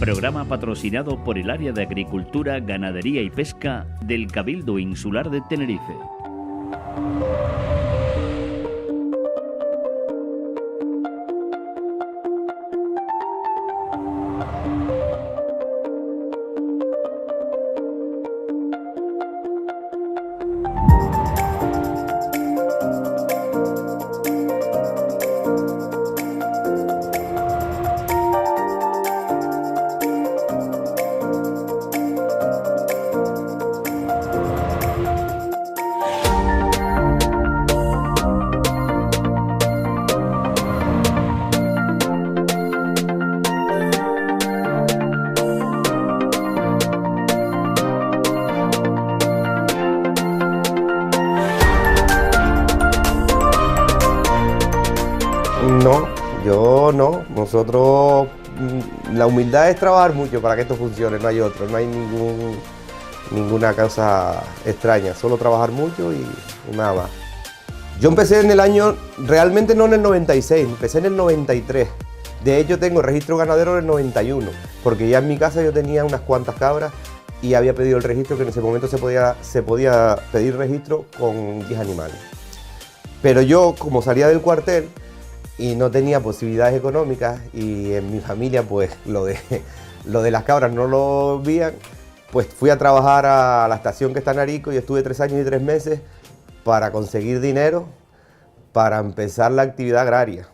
Programa patrocinado por el Área de Agricultura, Ganadería y Pesca del Cabildo Insular de Tenerife. No, yo no. Nosotros, la humildad es trabajar mucho para que esto funcione, no hay otro, no hay ninguna causa extraña, solo trabajar mucho y nada más. Yo empecé en el año, realmente no en el 96, empecé en el 93. De hecho tengo registro ganadero en el 91, porque ya en mi casa yo tenía unas cuantas cabras y había pedido el registro, que en ese momento se podía pedir registro con 10 animales. Pero yo, como salía del cuartel y no tenía posibilidades económicas y en mi familia pues lo de las cabras no lo veían, pues fui a trabajar a la estación que está en Arico y estuve 3 años y 3 meses para conseguir dinero para empezar la actividad agraria.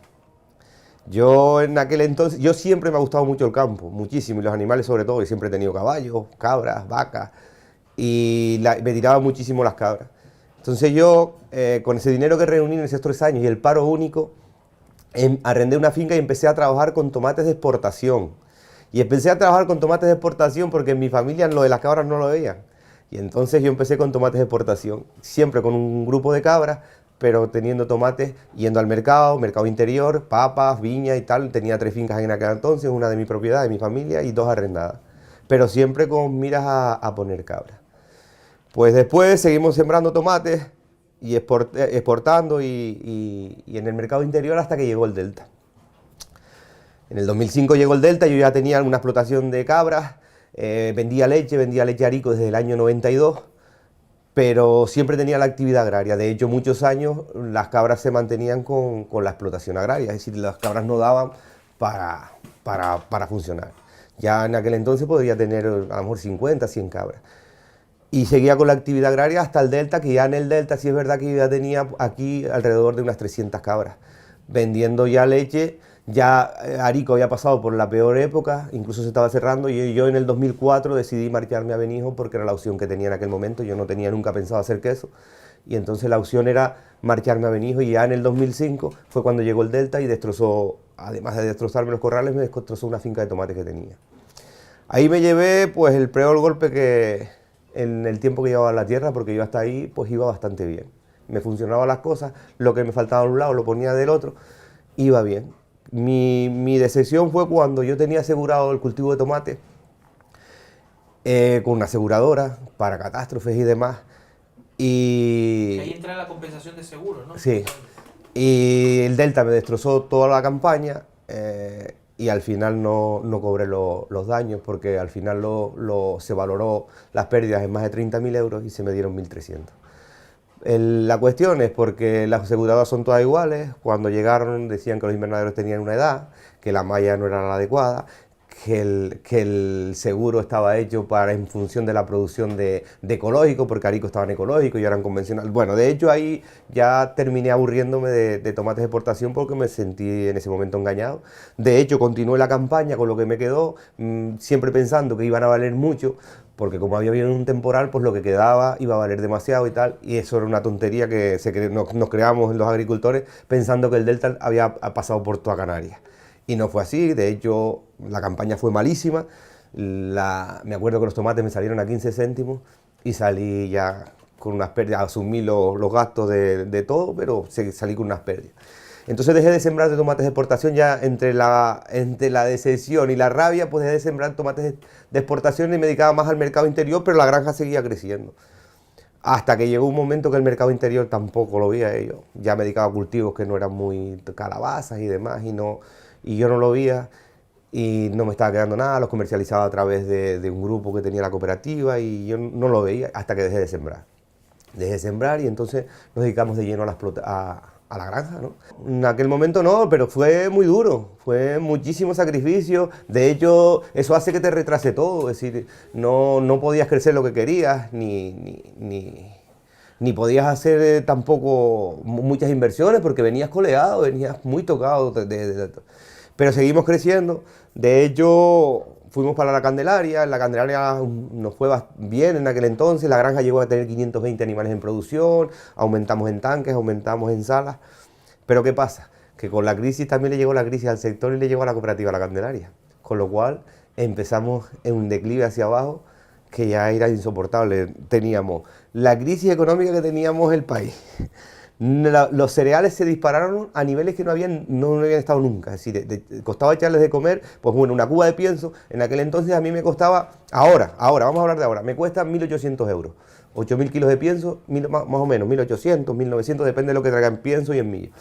Yo en aquel entonces, yo siempre me ha gustado mucho el campo, muchísimo, y los animales sobre todo, y siempre he tenido caballos, cabras, vacas, y me tiraba muchísimo las cabras. Entonces yo, con ese dinero que reuní en esos 3 años y el paro único, arrendé una finca y empecé a trabajar con tomates de exportación. Y empecé a trabajar con tomates de exportación porque en mi familia lo de las cabras no lo veían. Y entonces yo empecé con tomates de exportación, siempre con un grupo de cabras, pero teniendo tomates, yendo al mercado interior, papas, viña y tal. Tenía 3 fincas en aquel entonces, una de mi propiedad, de mi familia, y 2 arrendadas. Pero siempre con miras a poner cabras. Pues después seguimos sembrando tomates y exportando y en el mercado interior hasta que llegó el Delta. En el 2005 llegó el Delta, yo ya tenía una explotación de cabras, vendía leche Arico desde el año 92, pero siempre tenía la actividad agraria. De hecho, muchos años las cabras se mantenían con la explotación agraria, es decir, las cabras no daban para funcionar. Ya en aquel entonces podría tener a lo mejor 50, 100 cabras. Y seguía con la actividad agraria hasta el Delta, que ya en el Delta sí es verdad que yo ya tenía aquí alrededor de unas 300 cabras, vendiendo ya leche. Ya Arico había pasado por la peor época, incluso se estaba cerrando, y yo en el 2004 decidí marcharme a Benijo porque era la opción que tenía en aquel momento. Yo no tenía nunca pensado hacer queso, y entonces la opción era marcharme a Benijo, y ya en el 2005 fue cuando llegó el Delta y destrozó, además de destrozarme los corrales, me destrozó una finca de tomate que tenía. Ahí me llevé pues el peor golpe que en el tiempo que llevaba en la tierra, porque yo hasta ahí pues iba bastante bien. Me funcionaban las cosas, lo que me faltaba de un lado lo ponía del otro, iba bien. Mi decepción fue cuando yo tenía asegurado el cultivo de tomate con una aseguradora para catástrofes y demás. Y ahí entra la compensación de seguro, ¿no? sí. Y el Delta me destrozó toda la campaña y al final no cobré los daños, porque al final se valoró las pérdidas en más de 30.000 euros y se me dieron 1.300. La cuestión es porque las aseguradoras son todas iguales. Cuando llegaron decían que los invernaderos tenían una edad, que la malla no era la adecuada, que el seguro estaba hecho en función de la producción de ecológico, porque Arico estaba en ecológico y eran convencional. Bueno, de hecho ahí ya terminé aburriéndome de tomates de exportación porque me sentí en ese momento engañado. De hecho continué la campaña con lo que me quedó, siempre pensando que iban a valer mucho, porque como había habido un temporal, pues lo que quedaba iba a valer demasiado y tal, y eso era una tontería que nos creamos los agricultores pensando que el Delta había pasado por toda Canarias. Y no fue así. De hecho la campaña fue malísima. Me acuerdo que los tomates me salieron a 15 céntimos y salí ya con unas pérdidas, asumí los gastos de todo, pero salí con unas pérdidas. Entonces dejé de sembrar de tomates de exportación. Ya entre la decepción y la rabia, pues dejé de sembrar tomates de exportación y me dedicaba más al mercado interior, pero la granja seguía creciendo. Hasta que llegó un momento que el mercado interior tampoco lo veía yo. Ya me dedicaba a cultivos que no eran muy calabazas y demás, y yo no lo veía. y no me estaba quedando nada, los comercializaba a través de un grupo que tenía la cooperativa y yo no lo veía hasta que dejé de sembrar. Dejé de sembrar y entonces nos dedicamos de lleno a la granja, ¿no? En aquel momento no, pero fue muy duro, fue muchísimo sacrificio. De hecho, eso hace que te retrase todo, es decir, no podías crecer lo que querías, ni podías hacer tampoco muchas inversiones porque venías coleado, venías muy tocado. Pero seguimos creciendo. De hecho, fuimos para la Candelaria. La Candelaria nos fue bien en aquel entonces. La granja llegó a tener 520 animales en producción. Aumentamos en tanques, aumentamos en salas. Pero ¿qué pasa? Que con la crisis también le llegó la crisis al sector y le llegó a la cooperativa La Candelaria. Con lo cual empezamos en un declive hacia abajo que ya era insoportable. Teníamos la crisis económica que teníamos el país. Los cereales se dispararon a niveles que no habían estado nunca. Es decir, costaba echarles de comer, pues bueno, una cuba de pienso, en aquel entonces a mí me costaba, ahora, vamos a hablar de ahora, me cuesta 1.800 euros. 8.000 kilos de pienso, más o menos, 1.800, 1.900, depende de lo que traigan pienso y en millo.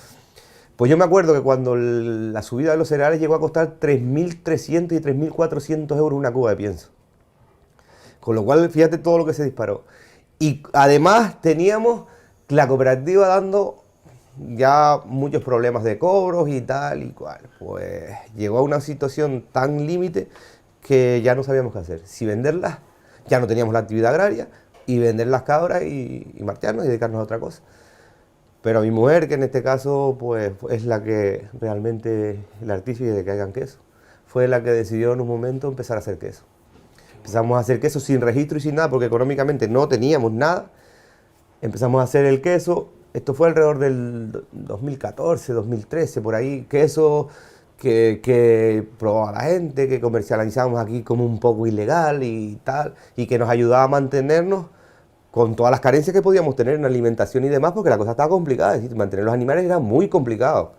Pues yo me acuerdo que cuando la subida de los cereales llegó a costar 3.300 y 3.400 euros una cuba de pienso. Con lo cual, fíjate todo lo que se disparó. Y además teníamos la cooperativa dando ya muchos problemas de cobros y tal y cual. Pues llegó a una situación tan límite que ya no sabíamos qué hacer. Si venderlas, ya no teníamos la actividad agraria, y vender las cabras y marcharnos y dedicarnos a otra cosa. Pero mi mujer, que en este caso pues es la que realmente, el artífice de que hagan queso, fue la que decidió en un momento empezar a hacer queso. Empezamos a hacer queso sin registro y sin nada, porque económicamente no teníamos nada. Empezamos a hacer el queso, esto fue alrededor del 2014, 2013, por ahí, queso que probaba la gente, que comercializábamos aquí como un poco ilegal y tal, y que nos ayudaba a mantenernos con todas las carencias que podíamos tener en alimentación y demás, porque la cosa estaba complicada, es decir, mantener los animales era muy complicado.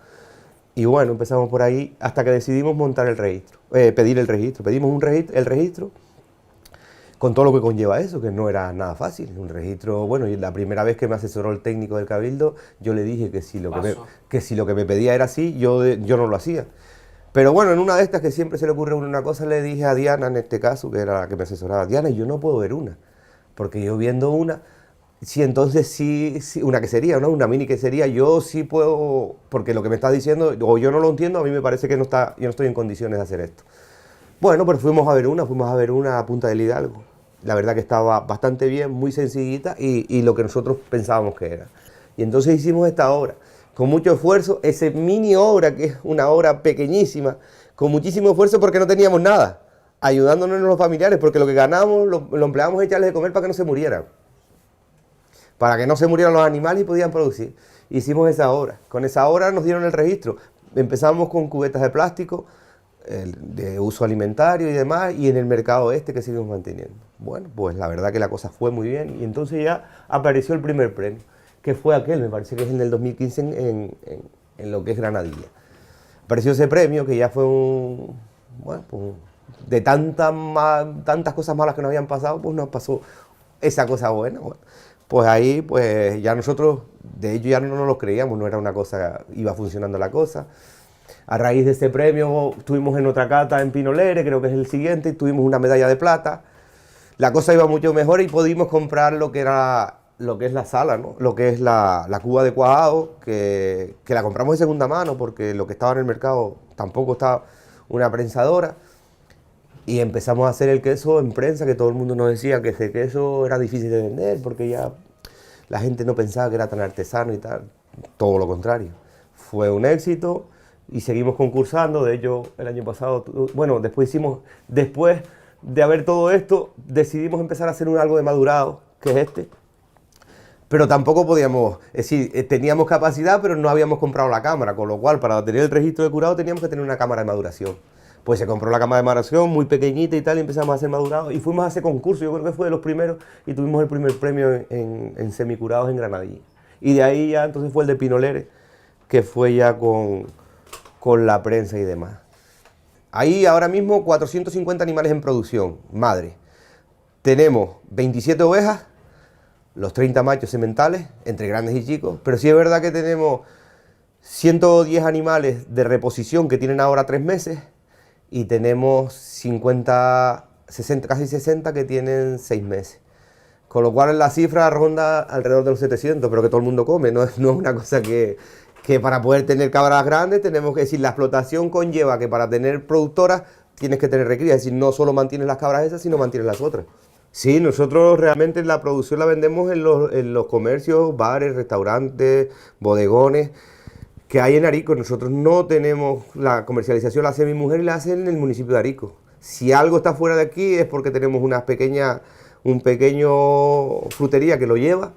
Y bueno, empezamos por ahí hasta que decidimos montar el registro, pedir el registro. Pedimos el registro, con todo lo que conlleva eso, que no era nada fácil. Un registro, bueno, y la primera vez que me asesoró el técnico del Cabildo, yo le dije que si lo que me pedía era así, yo no lo hacía. Pero bueno, en una de estas que siempre se le ocurre una cosa, le dije a Diana, en este caso, que era la que me asesoraba, Diana, yo no puedo ver una, porque yo viendo una, sí, entonces sí, una quesería, ¿no? Una mini quesería, yo sí puedo, porque lo que me está diciendo, o yo no lo entiendo, a mí me parece que yo no estoy en condiciones de hacer esto. Bueno, pues fuimos a ver una a Punta del Hidalgo. La verdad que estaba bastante bien, muy sencillita y lo que nosotros pensábamos que era. Y entonces hicimos esta obra, con mucho esfuerzo, esa mini obra, que es una obra pequeñísima, con muchísimo esfuerzo porque no teníamos nada, ayudándonos los familiares, porque lo que ganamos lo empleábamos a echarles de comer para que no se murieran. Para que no se murieran los animales y podían producir. Hicimos esa obra. Con esa obra nos dieron el registro. Empezamos con cubetas de plástico, de uso alimentario y demás, y en el mercado que seguimos manteniendo. Bueno, pues la verdad que la cosa fue muy bien, y entonces ya apareció el primer premio, que fue aquel, me parece que es el del 2015 en lo que es Granadilla. Apareció ese premio, que ya fue de tantas cosas malas que nos habían pasado, pues nos pasó esa cosa buena. Bueno, pues ahí, pues ya nosotros, de hecho ya no nos lo creíamos, no era una cosa, iba funcionando la cosa. A raíz de este premio estuvimos en otra cata en Pinolere, creo que es el siguiente, y tuvimos una medalla de plata. La cosa iba mucho mejor y pudimos comprar lo que es la sala, ¿no? Lo que es la cuba de cuajado, que la compramos de segunda mano porque lo que estaba en el mercado tampoco estaba una prensadora. Y empezamos a hacer el queso en prensa, que todo el mundo nos decía que ese queso era difícil de vender porque ya la gente no pensaba que era tan artesano y tal. Todo lo contrario. Fue un éxito. Y seguimos concursando. De hecho, el año pasado, bueno, después de haber todo esto, decidimos empezar a hacer algo de madurado, que es este. Pero tampoco podíamos, es decir, teníamos capacidad, pero no habíamos comprado la cámara, con lo cual, para tener el registro de curado, teníamos que tener una cámara de maduración. Pues se compró la cámara de maduración, muy pequeñita y tal, y empezamos a hacer madurado, y fuimos a ese concurso, yo creo que fue de los primeros, y tuvimos el primer premio en semicurados en Granadilla. Y de ahí ya, entonces fue el de Pinolere, que fue ya con la prensa y demás. Ahí ahora mismo 450 animales en producción, madre. Tenemos 27 ovejas, los 30 machos sementales, entre grandes y chicos, pero sí es verdad que tenemos 110 animales de reposición que tienen ahora 3 meses y tenemos 50, 60, casi 60 que tienen 6 meses. Con lo cual la cifra ronda alrededor de los 700, pero que todo el mundo come, no es una cosa que para poder tener cabras grandes tenemos que decir, la explotación conlleva que para tener productoras tienes que tener recría, es decir, no solo mantienes las cabras esas, sino mantienes las otras. Sí, nosotros realmente la producción la vendemos en los comercios, bares, restaurantes, bodegones que hay en Arico. Nosotros no tenemos, la comercialización la hace mi mujer y la hace en el municipio de Arico. Si algo está fuera de aquí es porque tenemos un pequeño frutería que lo llevan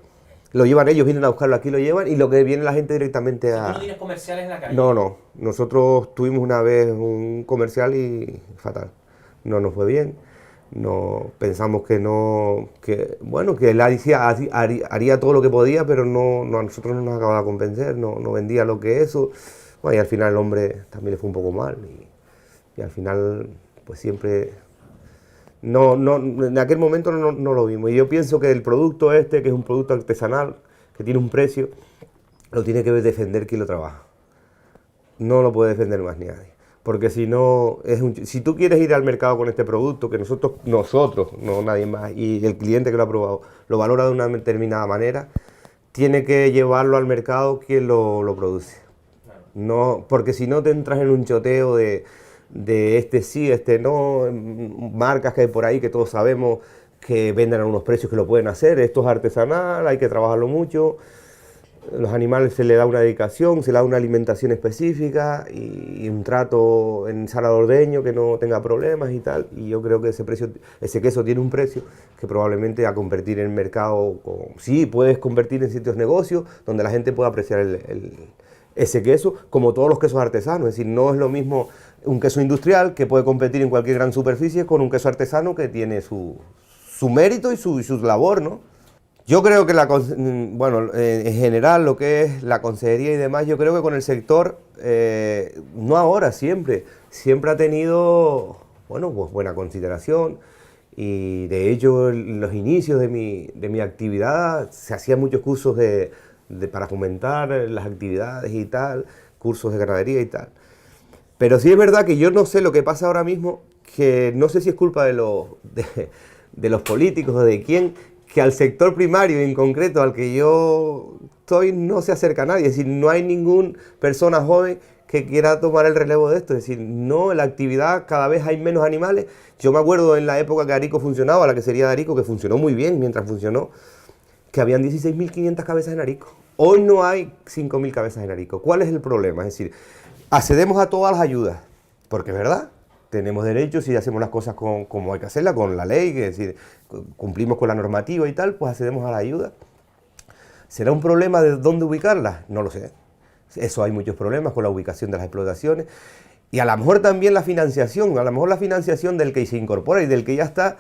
ellos, vienen a buscarlo aquí, lo llevan, y lo que viene la gente directamente a... ¿Tú no tienes comerciales en la calle? No, nosotros tuvimos una vez un comercial y fatal, no nos fue bien, no, pensamos que él haría todo lo que podía, pero a nosotros no nos acababa de convencer, no vendía lo que eso, bueno, y al final el hombre también le fue un poco mal, y al final pues siempre... en aquel momento no lo vimos. Y yo pienso que el producto que es un producto artesanal, que tiene un precio, lo tiene que defender quien lo trabaja. No lo puede defender más ni nadie. Porque si no, si tú quieres ir al mercado con este producto, que nosotros, no nadie más, y el cliente que lo ha probado, lo valora de una determinada manera, tiene que llevarlo al mercado quien lo produce. No, porque si no te entras en un choteo de este sí, este no, marcas que hay por ahí que todos sabemos que venden a unos precios que lo pueden hacer, esto es artesanal, hay que trabajarlo mucho, los animales se le da una dedicación, se le da una alimentación específica y un trato en sala de ordeño que no tenga problemas y tal, y yo creo que ese queso tiene un precio que probablemente a convertir en el mercado, sí, puedes convertir en sitios de negocio donde la gente pueda apreciar ese queso, como todos los quesos artesanos, es decir, no es lo mismo un queso industrial que puede competir en cualquier gran superficie con un queso artesano que tiene su mérito y su labor, ¿no? Yo creo que en general lo que es la consejería y demás, yo creo que con el sector, no ahora, siempre ha tenido, pues buena consideración, y de hecho en los inicios de mi actividad se hacían muchos cursos para fomentar las actividades y tal, cursos de ganadería y tal. Pero sí es verdad que yo no sé lo que pasa ahora mismo, que no sé si es culpa de los políticos o de quién, que al sector primario en concreto al que yo estoy no se acerca a nadie. Es decir, no hay ninguna persona joven que quiera tomar el relevo de esto. Es decir, no, en la actividad cada vez hay menos animales. Yo me acuerdo en la época que Arico funcionaba, la que sería de Arico, que funcionó muy bien mientras funcionó, que habían 16.500 cabezas en Arico. Hoy no hay 5.000 cabezas en Arico. ¿Cuál es el problema? Es decir, accedemos a todas las ayudas, porque es verdad, tenemos derechos y hacemos las cosas como hay que hacerlas, con la ley, es decir, cumplimos con la normativa y tal, pues accedemos a la ayuda. ¿Será un problema de dónde ubicarlas? No lo sé. Eso hay muchos problemas con la ubicación de las explotaciones. Y a lo mejor también la financiación, del que se incorpora y del que ya está,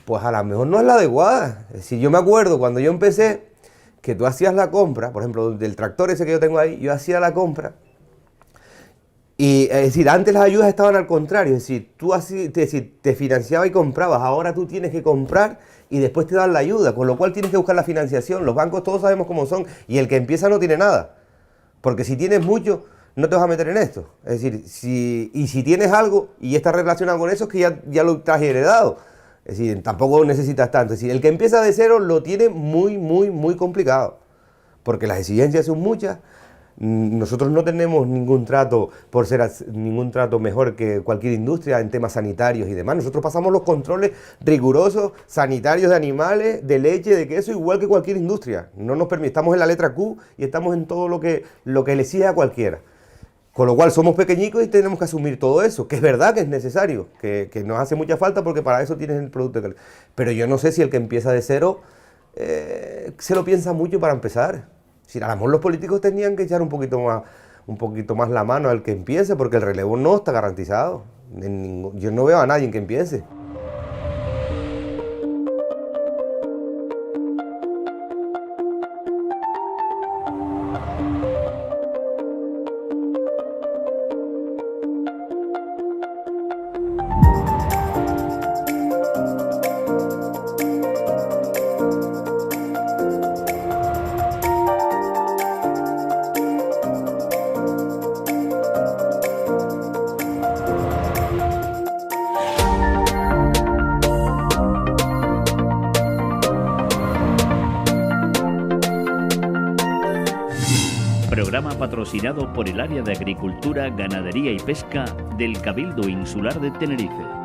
pues a lo mejor no es la adecuada. Es decir, yo me acuerdo cuando yo empecé, que tú hacías la compra, por ejemplo, del tractor ese que yo tengo ahí, yo hacía la compra. Y es decir, antes las ayudas estaban al contrario, es decir, te financiabas y comprabas, ahora tú tienes que comprar y después te dan la ayuda, con lo cual tienes que buscar la financiación. Los bancos todos sabemos cómo son, y el que empieza no tiene nada, porque si tienes mucho, no te vas a meter en esto. Es decir, si tienes algo y está relacionado con eso, es que ya lo has heredado. Es decir, tampoco necesitas tanto. Es decir, el que empieza de cero lo tiene muy, muy, muy complicado, porque las exigencias son muchas. Nosotros no tenemos ningún trato mejor que cualquier industria en temas sanitarios y demás. Nosotros pasamos los controles rigurosos sanitarios de animales, de leche, de queso, igual que cualquier industria. No nos estamos en la letra Q y estamos en todo lo que le exige a cualquiera. Con lo cual somos pequeñicos y tenemos que asumir todo eso, que es verdad que es necesario, que nos hace mucha falta porque para eso tienes el producto de calidad. Pero yo no sé si el que empieza de cero se lo piensa mucho para empezar. Si a lo mejor los políticos tenían que echar un poquito más la mano al que empiece, porque el relevo no está garantizado. Yo no veo a nadie que empiece. Programa patrocinado por el Área de Agricultura, Ganadería y Pesca del Cabildo Insular de Tenerife.